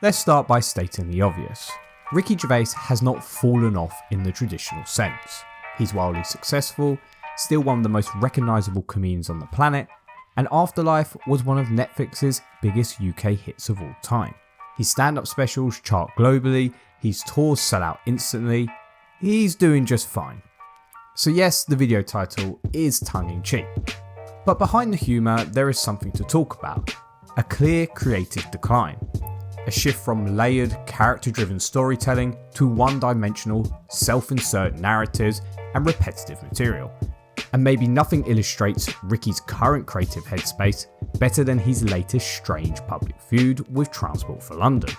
Let's start by stating the obvious. Ricky Gervais has not fallen off in the traditional sense. He's wildly successful, still one of the most recognisable comedians on the planet, and Afterlife was one of Netflix's biggest UK hits of all time. His stand-up specials chart globally, his tours sell out instantly, he's doing just fine. So yes, the video title is tongue-in-cheek. But behind the humour there is something to talk about. A clear creative decline. A shift from layered, character-driven storytelling to one-dimensional, self-insert narratives and repetitive material. And maybe nothing illustrates Ricky's current creative headspace better than his latest strange public feud with Transport for London.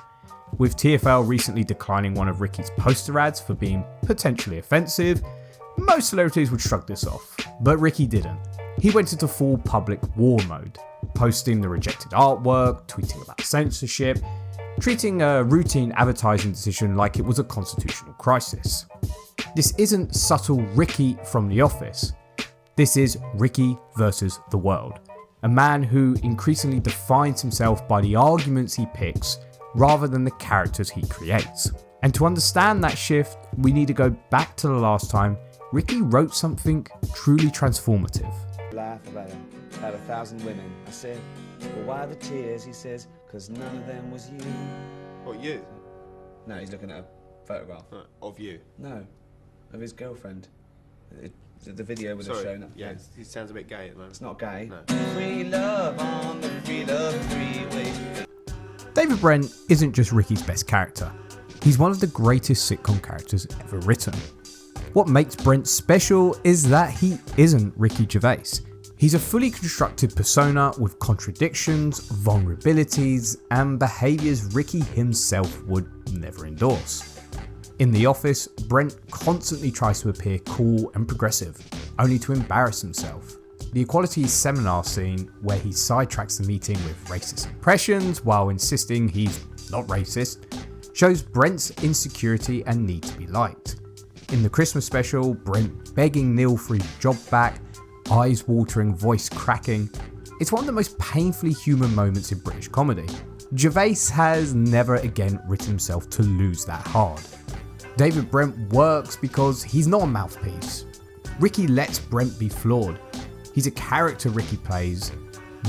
With TfL recently declining one of Ricky's poster ads for being potentially offensive, most celebrities would shrug this off, but Ricky didn't. He went into full public war mode, posting the rejected artwork, tweeting about censorship, treating a routine advertising decision like it was a constitutional crisis. This isn't subtle Ricky from The Office. This is Ricky versus the world. A man who increasingly defines himself by the arguments he picks rather than the characters he creates. And to understand that shift, we need to go back to the last time Ricky wrote something truly transformative. Laugh about him, about 1,000 women. I said, well, why the tears? He says, because none of them was you. What, you? No, he's looking at a photograph. Of you? No, of his girlfriend. The video would have shown up. Yeah, he sounds a bit gay at the moment. It's not gay. No. Free love on the free love freeway. David Brent isn't just Ricky's best character. He's one of the greatest sitcom characters ever written. What makes Brent special is that he isn't Ricky Gervais. He's a fully constructed persona with contradictions, vulnerabilities, and behaviours Ricky himself would never endorse. In The Office, Brent constantly tries to appear cool and progressive, only to embarrass himself. The Equality seminar scene, where he sidetracks the meeting with racist impressions while insisting he's not racist, shows Brent's insecurity and need to be liked. In the Christmas special, Brent begging Neil for his job back, eyes watering, voice cracking. It's one of the most painfully human moments in British comedy. Gervais has never again written himself to lose that hard. David Brent works because he's not a mouthpiece. Ricky lets Brent be flawed. He's a character Ricky plays,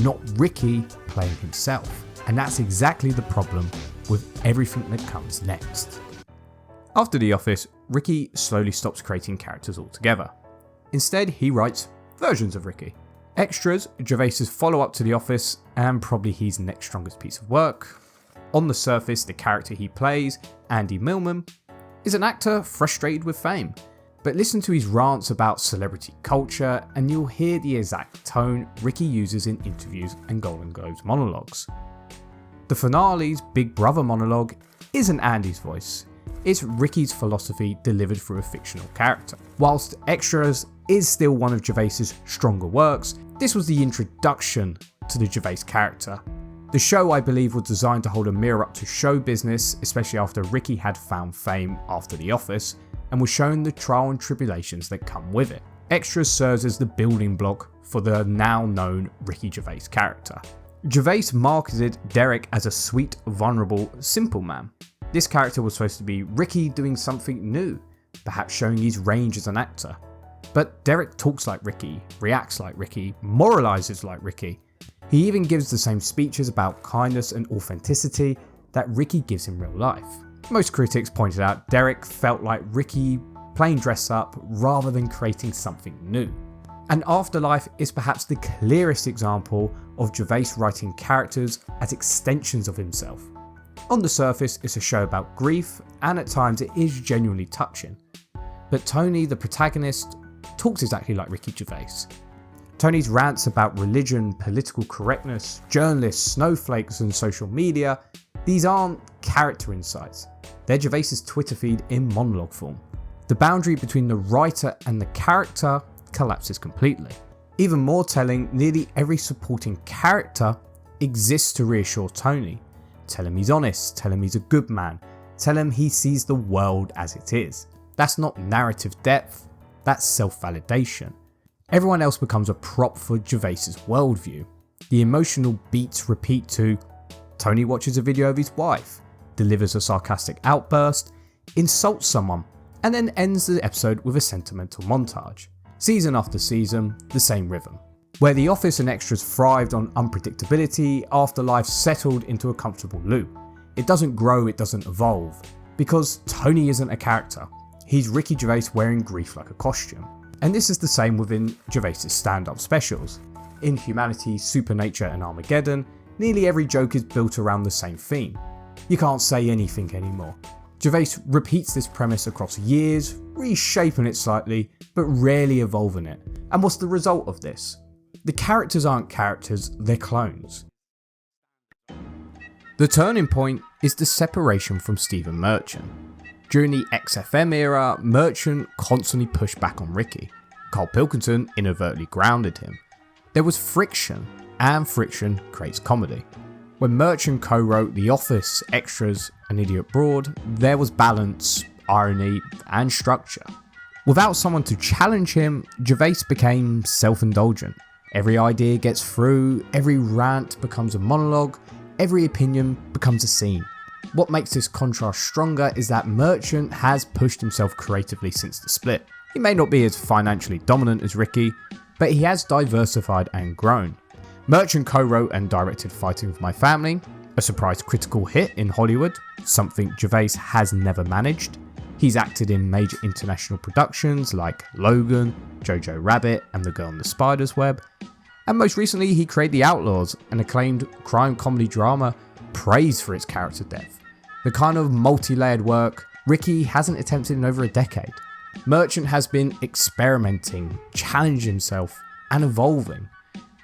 not Ricky playing himself. And that's exactly the problem with everything that comes next. After The Office, Ricky slowly stops creating characters altogether. Instead, he writes versions of Ricky. Extras, Gervais's follow-up to The Office, and probably his next strongest piece of work. On the surface, the character he plays, Andy Millman, is an actor frustrated with fame. But listen to his rants about celebrity culture and you'll hear the exact tone Ricky uses in interviews and Golden Globes monologues. The finale's Big Brother monologue isn't Andy's voice, it's Ricky's philosophy delivered through a fictional character. Whilst Extras is still one of Gervais's stronger works, this was the introduction to the Gervais character. The show, I believe, was designed to hold a mirror up to show business, especially after Ricky had found fame after The Office, and was shown the trial and tribulations that come with it. Extras serves as the building block for the now known Ricky Gervais character. Gervais marketed Derek as a sweet, vulnerable, simple man. This character was supposed to be Ricky doing something new, perhaps showing his range as an actor. But Derek talks like Ricky, reacts like Ricky, moralizes like Ricky. He even gives the same speeches about kindness and authenticity that Ricky gives in real life. Most critics pointed out Derek felt like Ricky playing dress up rather than creating something new. And Afterlife is perhaps the clearest example of Gervais writing characters as extensions of himself. On the surface, it's a show about grief, and at times it is genuinely touching. But Tony, the protagonist, talks exactly like Ricky Gervais. Tony's rants about religion, political correctness, journalists, snowflakes and social media, these aren't character insights, they're Gervais's Twitter feed in monologue form. The boundary between the writer and the character collapses completely. Even more telling, nearly every supporting character exists to reassure Tony. Tell him he's honest, tell him he's a good man, tell him he sees the world as it is. That's not narrative depth, that's self-validation. Everyone else becomes a prop for Gervais's worldview. The emotional beats repeat to Tony watches a video of his wife, delivers a sarcastic outburst, insults someone, and then ends the episode with a sentimental montage. Season after season, the same rhythm. Where The Office and extras thrived on unpredictability after life settled into a comfortable loop. It doesn't grow, it doesn't evolve. Because Tony isn't a character. He's Ricky Gervais wearing grief like a costume. And this is the same within Gervais' stand-up specials. In Humanity, Supernature and Armageddon, nearly every joke is built around the same theme. You can't say anything anymore. Gervais repeats this premise across years, reshaping it slightly, but rarely evolving it. And what's the result of this? The characters aren't characters, they're clones. The turning point is the separation from Stephen Merchant. During the XFM era, Merchant constantly pushed back on Ricky. Carl Pilkington inadvertently grounded him. There was friction, and friction creates comedy. When Merchant co-wrote The Office, Extras, and Idiot Broad, there was balance, irony, and structure. Without someone to challenge him, Gervais became self-indulgent. Every idea gets through, every rant becomes a monologue, every opinion becomes a scene. What makes this contrast stronger is that Merchant has pushed himself creatively since the split. He may not be as financially dominant as Ricky, but he has diversified and grown. Merchant co-wrote and directed Fighting for My Family, a surprise critical hit in Hollywood, something Gervais has never managed. He's acted in major international productions like Logan, Jojo Rabbit and The Girl in the Spider's Web, and most recently he created The Outlaws, an acclaimed crime comedy drama praised for its character depth. The kind of multi-layered work Ricky hasn't attempted in over a decade. Merchant has been experimenting, challenging himself, and evolving.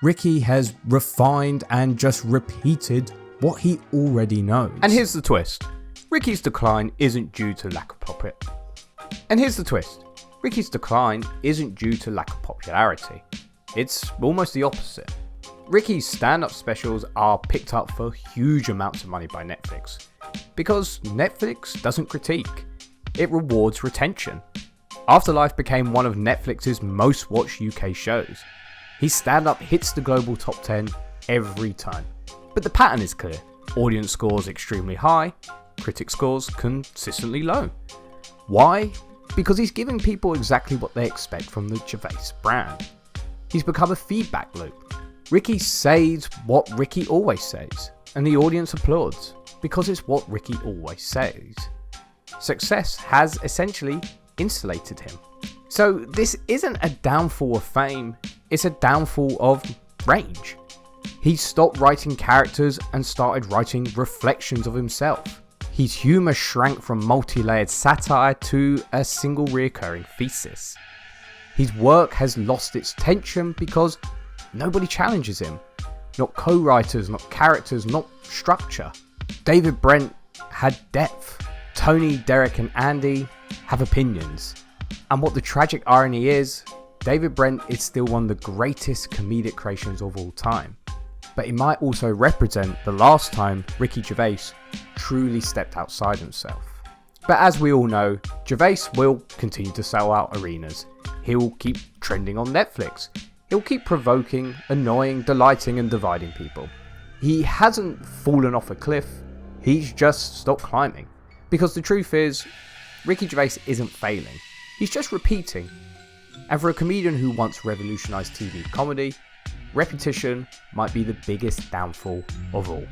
Ricky has refined and just repeated what he already knows. And here's the twist. Ricky's decline isn't due to lack of popularity. It's almost the opposite. Ricky's stand-up specials are picked up for huge amounts of money by Netflix. Because Netflix doesn't critique, it rewards retention. Afterlife became one of Netflix's most watched UK shows. His stand-up hits the global top 10 every time. But the pattern is clear. Audience scores extremely high, critic scores consistently low. Why? Because he's giving people exactly what they expect from the Gervais brand. He's become a feedback loop. Ricky says what Ricky always says, and the audience applauds, because it's what Ricky always says. Success has essentially insulated him. So this isn't a downfall of fame, it's a downfall of range. He stopped writing characters and started writing reflections of himself. His humour shrank from multi-layered satire to a single recurring thesis. His work has lost its tension because nobody challenges him. Not co-writers, not characters, not structure. David Brent had depth. Tony, Derek and Andy have opinions. And what the tragic irony is, David Brent is still one of the greatest comedic creations of all time. But it might also represent the last time Ricky Gervais truly stepped outside himself. But as we all know, Gervais will continue to sell out arenas. He'll keep trending on Netflix. He'll keep provoking, annoying, delighting and dividing people. He hasn't fallen off a cliff, he's just stopped climbing. Because the truth is, Ricky Gervais isn't failing, he's just repeating. And for a comedian who once revolutionised TV comedy, repetition might be the biggest downfall of all.